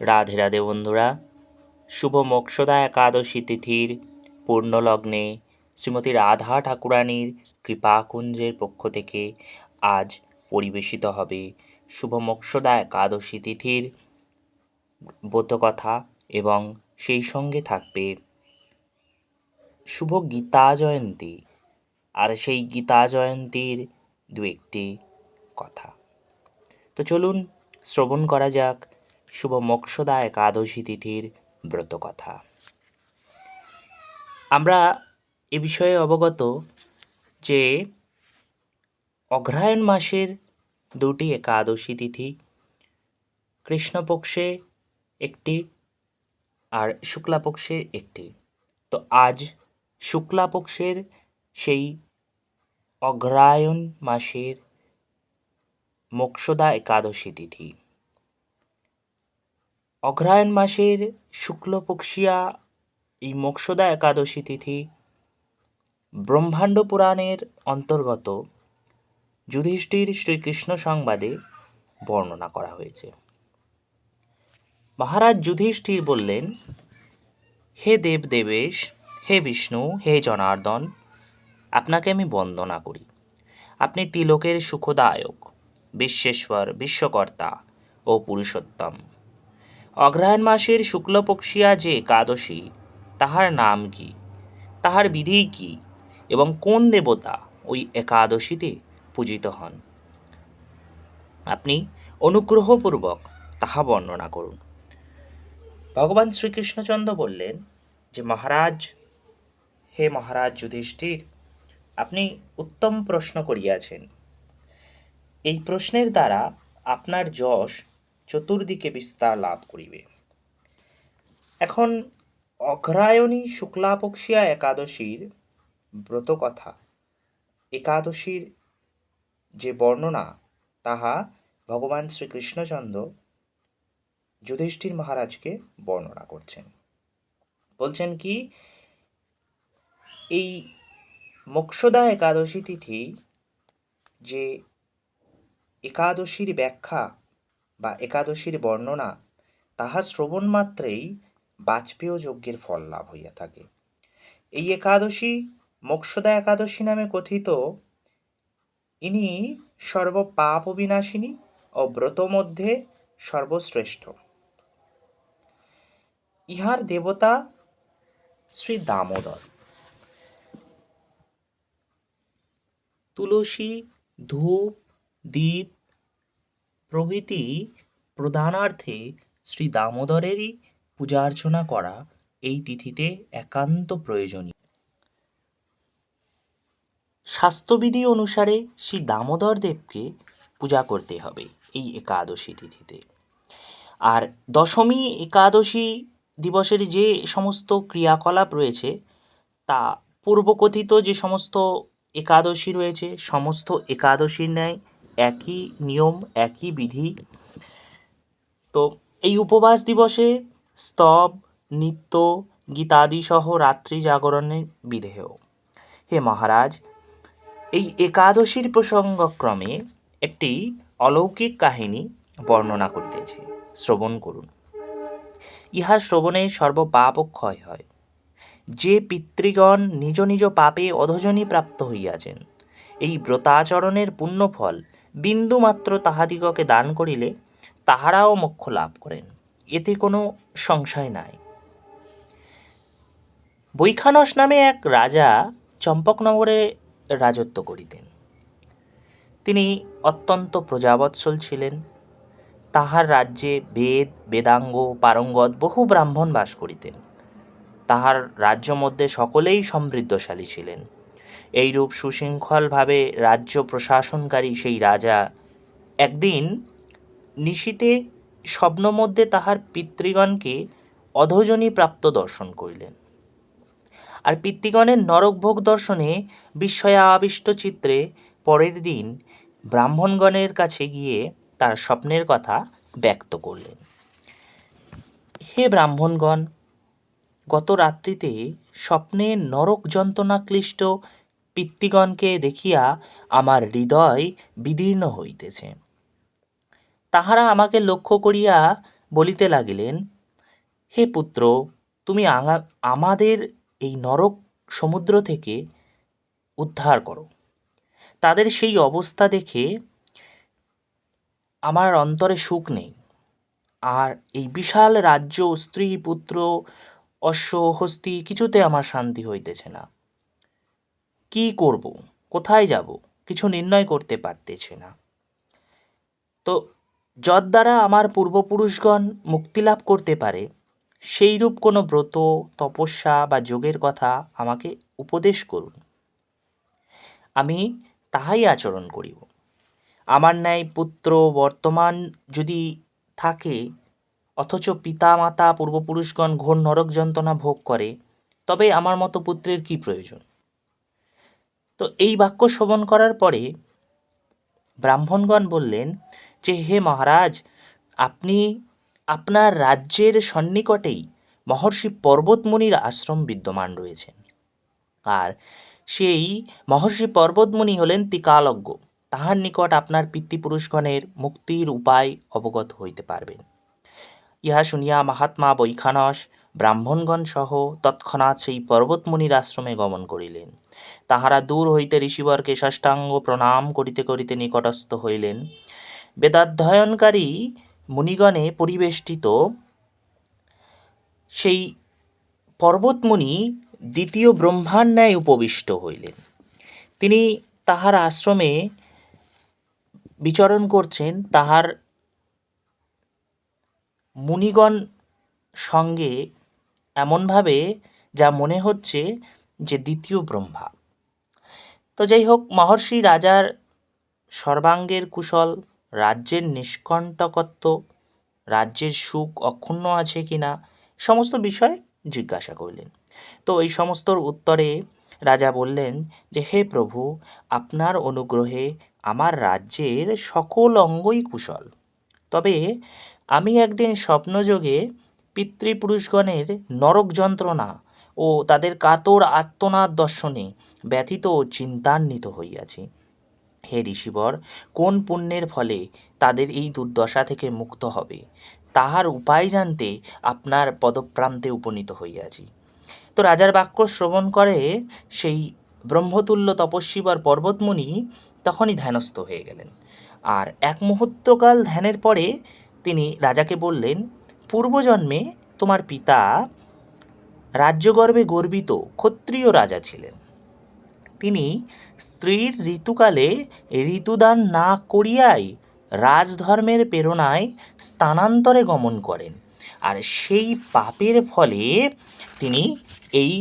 রাধে রাধে বন্ধুরা, শুভ মোক্ষদা একাদশী তিথির পূর্ণলগ্নে শ্রীমতী রাধা ঠাকুরানীর কৃপাকুঞ্জের পক্ষ থেকে আজ পরিবেশিত হবে শুভ মোক্ষদা একাদশী তিথির ব্রতকথা এবং সেই সঙ্গে থাকবে শুভ গীতা জয়ন্তী আর সেই গীতা জয়ন্তীর দু একটি কথা। তো চলুন শ্রবণ করা যাক শুভ মোক্ষদা একাদশী তিথির ব্রতকথা। আমরা এ বিষয়ে অবগত যে অগ্রহায়ণ মাসের দুটি একাদশী তিথি, কৃষ্ণপক্ষে একটি আর শুক্লাপক্ষের একটি। তো আজ শুক্লাপক্ষের সেই অগ্রহায়ণ মাসের মোক্ষদা একাদশী তিথি। অগ্রহায়ণ মাসের শুক্লপক্ষিয়া এই মোক্ষদা একাদশী তিথি ব্রহ্মাণ্ড পুরাণের অন্তর্গত যুধিষ্ঠির শ্রীকৃষ্ণ সংবাদে বর্ণনা করা হয়েছে। মহারাজ যুধিষ্ঠির বললেন, হে দেবদেবেশ, হে বিষ্ণু, হে জনার্দন, আপনাকে আমি বন্দনা করি। আপনি তিলোকের সুখদায়ক, বিশ্বেশ্বর, বিশ্বকর্তা ও পুরুষোত্তম। অগ্রহায়ণ মাসের শুক্লপক্ষিয়া যে একাদশী, তাহার নাম কি, তাহার বিধি কি এবং কোন দেবতা ওই একাদশীতে পূজিত হন, আপনি অনুগ্রহপূর্বক তাহা বর্ণনা করুন। ভগবান শ্রীকৃষ্ণচন্দ্র বললেন যে, মহারাজ, হে মহারাজ যুধিষ্ঠির, আপনি উত্তম প্রশ্ন করিয়াছেন। এই প্রশ্নের দ্বারা আপনার যশ চতুর্দিকে বিস্তার লাভ করিবে। এখন অগ্রহায়ণী শুক্লাপক্ষিয়া একাদশীর ব্রতকথা, একাদশীর যে বর্ণনা, তাহা ভগবান শ্রীকৃষ্ণচন্দ্র যুধিষ্ঠির মহারাজকে বর্ণনা করছেন। বলছেন কি, এই মোক্ষদা একাদশী তিথি যে একাদশীর ব্যাখ্যা বা একাদশীর বর্ণনা, তাহা শ্রবণ মাত্রেই বাজপেয় যজ্ঞের ফল লাভ হইয়া থাকে। এই একাদশী মোক্ষদা একাদশী নামে কথিত। ইনি সর্বপাপ বিনাশিনী ও ব্রত মধ্যে সর্বশ্রেষ্ঠ। ইহার দেবতা শ্রী দামোদর। তুলসী, ধূপ, দীপ প্রভৃতি প্রদানার্থে শ্রী দামোদরেরই পূজার্চনা করা এই তিথিতে একান্ত প্রয়োজনীয়। স্বাস্থ্যবিধি অনুসারে শ্রী দামোদর দেবকে পূজা করতে হবে এই একাদশী তিথিতে। আর দশমী একাদশী দিবসের যে সমস্ত ক্রিয়াকলাপ রয়েছে, তা পূর্বকথিত যে সমস্ত একাদশী রয়েছে, সমস্ত একাদশীর ন্যায় একই নিয়ম, একই বিধি। তো এই উপবাস দিবসে স্তব, নিত্য, গীতাদি সহ রাত্রি জাগরণের বিধেয়। হে মহারাজ, এই একাদশীর প্রসঙ্গক্রমে একটি অলৌকিক কাহিনী বর্ণনা করিতেছি, শ্রবণ করুন। ইহা শ্রবণে সর্বপাপ ক্ষয় হয়। যে পিতৃগণ নিজ নিজ পাপে অধজনী প্রাপ্ত হইয়াছেন, এই ব্রতাচরণের পুণ্যফল বিন্দুমাত্র তাহাদিগকে দান করিলে তাহারাও মোক্ষ লাভ করেন, এতে কোনো সংশয় নাই। বৈখানস নামে এক রাজা চম্পকনগরে রাজত্ব করিতেন। তিনি অত্যন্ত প্রজাবৎসল ছিলেন। তাহার রাজ্যে বেদ, বেদাঙ্গ পারঙ্গত বহু ব্রাহ্মণ বাস করিতেন। তাহার রাজ্য মধ্যে সকলেই সমৃদ্ধশালী ছিলেন। এইরূপ সুশৃঙ্খলভাবে রাজ্য প্রশাসনকারী সেই রাজা একদিন নিশীতে স্বপ্নমধ্যে তাহার পিতৃগণকে অধোজনী প্রাপ্ত দর্শন করিলেন। আর পিতৃগণের নরকভোগ দর্শনে বিস্ময়ে আবিষ্ট চিত্রে পরের দিন ব্রাহ্মণগণের কাছে গিয়ে তার স্বপ্নের কথা ব্যক্ত করলেন। হে ব্রাহ্মণগণ, গত রাত্রিতে স্বপ্নে নরক যন্ত্রণাক্লিষ্ট পিতৃগণকে দেখিয়া আমার হৃদয় বিদীর্ণ হইতেছে। তাহারা আমাকে লক্ষ্য করিয়া বলিতে লাগিলেন, হে পুত্র, তুমি আমাদের এই নরক সমুদ্র থেকে উদ্ধার করো। তাদের সেই অবস্থা দেখে আমার অন্তরে সুখ নেই, আর এই বিশাল রাজ্য, স্ত্রী, পুত্র, অশ্ব, হস্তি কিছুতে আমার শান্তি হইতেছে না। কি করব, কোথায় যাব, কিছু নির্ণয় করতে পারতেছে না। তো যদ্বারা আমার পূর্বপুরুষগণ মুক্তিলাভ করতে পারে, সেইরূপ কোনো ব্রত, তপস্যা বা যোগের কথা আমাকে উপদেশ করুন, আমি তাহাই আচরণ করিব। আমার ন্যায় পুত্র বর্তমান যদি থাকে, অথচ পিতা মাতা পূর্বপুরুষগণ ঘোর নরক যন্ত্রণা ভোগ করে, তবে আমার মতো পুত্রের কি প্রয়োজন? তো এই বাক্য শ্রবণ করার পরে ব্রাহ্মণগণ বললেন যে, হে মহারাজ, আপনি আপনার রাজ্যের সন্নিকটেই মহর্ষি পর্বতমুনির আশ্রম বিদ্যমান রয়েছেন, আর সেই মহর্ষি পর্বতমুনি হলেন ত্রিকালজ্ঞ। তাহার নিকট আপনার পিতৃপুরুষগণের মুক্তির উপায় অবগত হইতে পারবেন। ইহা শুনিয়া মহাত্মা বৈখানস ব্রাহ্মণগণ সহ তৎক্ষণাৎ সেই পর্বতমুনির আশ্রমে গমন করিলেন। তাহারা দূর হইতে ঋষিবরকে সাষ্টাঙ্গ প্রণাম করিতে করিতে নিকটস্থ হইলেন। বেদাধ্যয়নকারী মুনিগণে পরিবেষ্টিত সেই পর্বতমুনি দ্বিতীয় ব্রহ্মার ন্যায় উপবিষ্ট হইলেন। তিনি তাহার আশ্রমে বিচরণ করছেন, তাহার মুনিগণ সঙ্গে এমনভাবে যা মনে হচ্ছে যে দ্বিতীয় ব্রহ্মা। তো যাই হোক, মহর্ষি রাজার সর্বাঙ্গের কুশল, রাজ্যের নিষ্কণ্টকত্ব, রাজ্যের সুখ অক্ষুণ্ণ আছে কিনা, সমস্ত বিষয় জিজ্ঞাসা করলেন। তো এই সমস্তর উত্তরে রাজা বললেন যে, হে প্রভু, আপনার অনুগ্রহে আমার রাজ্যের সকল অঙ্গই কুশল। তবে আমি একদিন স্বপ্নযোগে পিতৃপুরুষগণের নরক যন্ত্রণা ও তাদের কাতর আর্তনাদ দর্শনে ব্যথিত ও চিন্তান্বিত হইয়াছি। হে ঋষিবর, কোন পুণ্যের ফলে তাদের এই দুর্দশা থেকে মুক্ত হবে, তাহার উপায় জানতে আপনার পদপ্রান্তে উপনীত হইয়াছি। তো রাজার বাক্য শ্রবণ করে সেই ব্রহ্মতুল্য তপস্বীবর পর্বতমুনি তখনই ধ্যানস্থ হয়ে গেলেন। আর এক মুহূর্তকাল ধ্যানের পরে তিনি রাজাকে বললেন, পূর্বজন্মে তোমার পিতা রাজ্যগর্বে গর্বিত ক্ষত্রিয় রাজা ছিলেন। তিনি স্ত্রীর ঋতুকালে ঋতুদান না করিয়াই রাজধর্মের প্রেরণায় স্থানান্তরে গমন করেন, আর সেই পাপের ফলে তিনি এই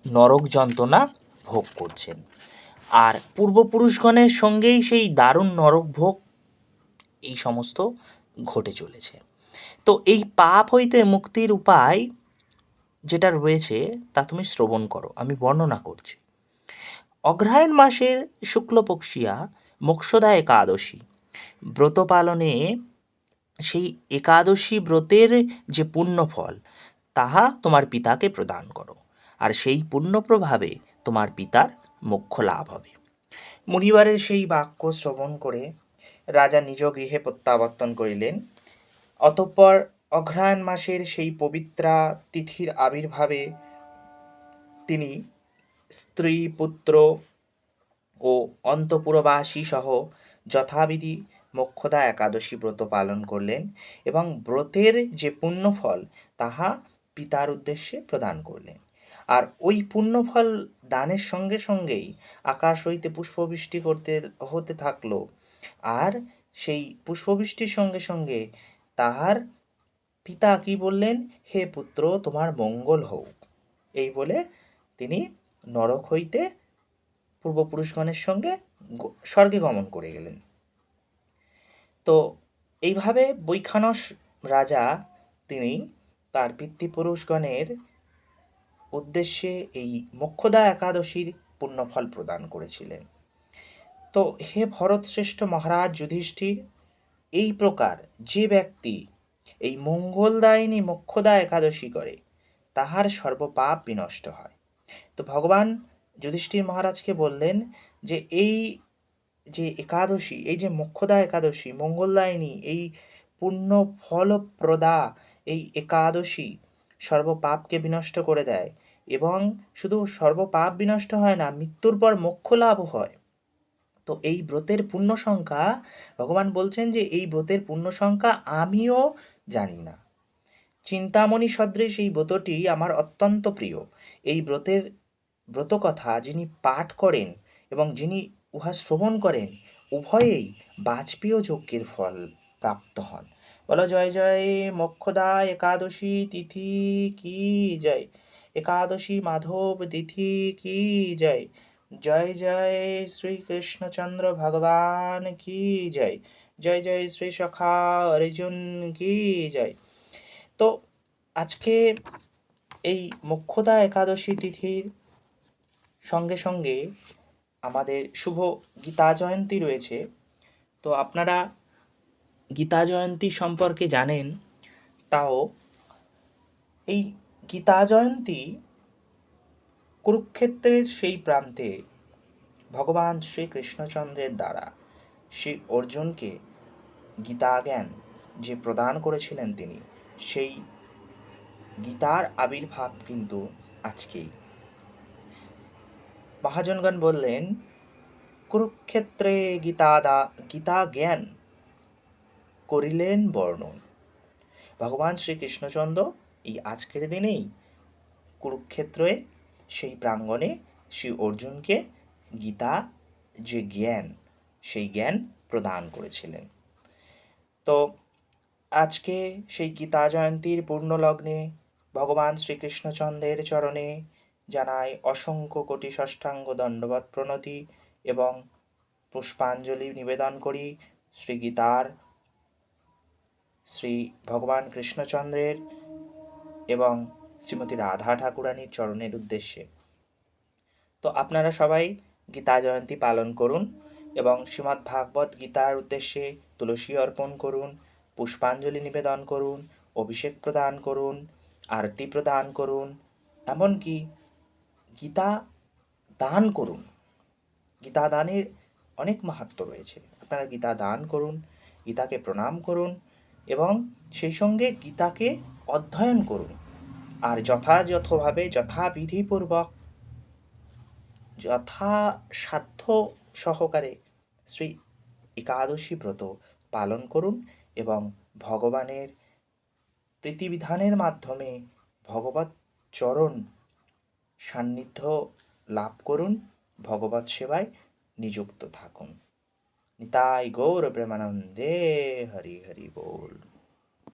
নরক যন্ত্রণা ভোগ করছেন। আর পূর্বপুরুষগণের সঙ্গেই সেই দারুণ নরক ভোগ এই সমস্ত ঘটে চলেছে। তো এই পাপ হইতে মুক্তির উপায় যেটা রয়েছে তা তুমি শ্রবণ করো, আমি বর্ণনা করছি। অগ্রহায়ণ মাসের শুক্লপক্ষিয়া মোক্ষদা একাদশী ব্রত পালনে সেই একাদশী ব্রতের যে পুণ্যফল, তাহা তোমার পিতাকে প্রদান করো, আর সেই পুণ্য প্রভাবে তোমার পিতার মোক্ষ লাভ হবে। মুনিবারের সেই বাক্য শ্রবণ করে রাজা নিজ গৃহে প্রত্যাবর্তন করিলেন। অতঃপর অগ্রহায়ণ মাসের সেই পবিত্রা তিথির আবির্ভাবে তিনি স্ত্রী, পুত্র ও অন্তঃপুরবাসী সহ যথাবিধি মোক্ষদা একাদশী ব্রত পালন করলেন এবং ব্রতের যে পুণ্যফল তাহা পিতার উদ্দেশ্যে প্রদান করলেন। আর ওই পুণ্যফল দানের সঙ্গে সঙ্গেই আকাশ হইতে পুষ্পবৃষ্টি হতে থাকলো, আর সেই পুষ্পবৃষ্টির সঙ্গে সঙ্গে তাহার পিতা কি বললেন, হে পুত্র, তোমার মঙ্গল হোক। এই বলে তিনি নরক হইতে পূর্বপুরুষগণের সঙ্গে স্বর্গে গমন করে গেলেন। তো এইভাবে বৈখানস রাজা তিনি তার পিতৃপুরুষগণের উদ্দেশ্যে এই মোক্ষদা একাদশীর পুণ্যফল প্রদান করেছিলেন। তো হে ভরতশ্রেষ্ঠ মহারাজ যুধিষ্ঠির, এই প্রকার যে ব্যক্তি এই মঙ্গলদায়িনী মোক্ষদা একাদশী করে, তাহার সর্বপাপ বিনষ্ট হয়। তো ভগবান যুধিষ্ঠির মহারাজকে বললেন যে এই যে একাদশী, এই যে মোক্ষদা একাদশী, মঙ্গলদায়িনী এই পূর্ণ ফলপ্রদা এই একাদশী সর্বপাপকে বিনষ্ট করে দেয়, এবং শুধু সর্বপাপ বিনষ্ট হয় না, মৃত্যুর পর মোক্ষ লাভ হয়। তো এই ব্রতের পূর্ণ সংখ্যা, ভগবান বলছেন যে এই ব্রতের পূর্ণ সংখ্যা আমিও জানি না। চিন্তামণি সদৃশ এই ব্রতটি আমার অত্যন্ত প্রিয়। এই ব্রতকথা যিনি পাঠ করেন এবং যিনি উহা শ্রবণ করেন, উভয়েই বাজপেয় যজ্ঞের ফল প্রাপ্ত হন। বলো জয় জয় মোক্ষদা একাদশী তিথি কি জয়, একাদশী মাধব তিথি কি জয়, জয় জয় শ্রীকৃষ্ণচন্দ্র ভগবান কি জয়, জয় জয় শ্রী সখা অর্জুন কি জয়। তো আজকে এই মোক্ষদা একাদশী তিথির সঙ্গে সঙ্গে আমাদের শুভ গীতা জয়ন্তী রয়েছে। তো আপনারা গীতা জয়ন্তী সম্পর্কে জানেন, তাও এই গীতা জয়ন্তী কুরুক্ষেত্রের সেই প্রান্তে ভগবান শ্রীকৃষ্ণচন্দ্রের দ্বারা শ্রী অর্জুনকে গীতা জ্ঞান যে প্রদান করেছিলেন তিনি, সেই গীতার আবির্ভাব কিন্তু আজকেই। মহাজনগণ বললেন, কুরুক্ষেত্রে গীতা জ্ঞান করিলেন বর্ণন। ভগবান শ্রীকৃষ্ণচন্দ্র এই আজকের দিনেই কুরুক্ষেত্রে সেই প্রাঙ্গণে শ্রী অর্জুনকে গীতা যে জ্ঞান, সেই জ্ঞান প্রদান করেছিলেন। তো আজকে সেই গীতা জয়ন্তীর পূর্ণ লগ্নে ভগবান শ্রীকৃষ্ণচন্দ্রের চরণে জানাই অসংখ্য কোটি ষষ্ঠাঙ্গ দণ্ডবৎ প্রণতি এবং পুষ্পাঞ্জলি নিবেদন করি শ্রী গীতার শ্রী ভগবান কৃষ্ণচন্দ্রের এবং শ্রীমতী রাধা ঠাকুরানীর চরণের উদ্দেশ্যে। তো আপনারা সবাই গীতা জয়ন্তী পালন করুন এবং শ্রীমদ্ ভাগবত গীতার উদ্দেশ্যে তুলসী অর্পণ করুন, পুষ্পাঞ্জলি নিবেদন করুন, অভিষেক প্রদান করুন, আরতি প্রদান করুন, এমনকি গীতা দান করুন। গীতা দানের অনেক মাহাত্ম্য রয়েছে। আপনারা গীতা দান করুন, গীতাকে প্রণাম করুন এবং সেই সঙ্গে গীতাকে অধ্যয়ন করুন। আর যথাযথভাবে যথাবিধিপূর্বক যথাসাধ্য সহকারে শ্রী একাদশী ব্রত পালন করুন এবং ভগবানের প্রীতিবিধানের মাধ্যমে ভগবৎ চরণ সান্নিধ্য লাভ করুন, ভগবৎ সেবায় নিযুক্ত থাকুন। নিতাই গৌর প্রেমানন্দে, হরি হরি বল।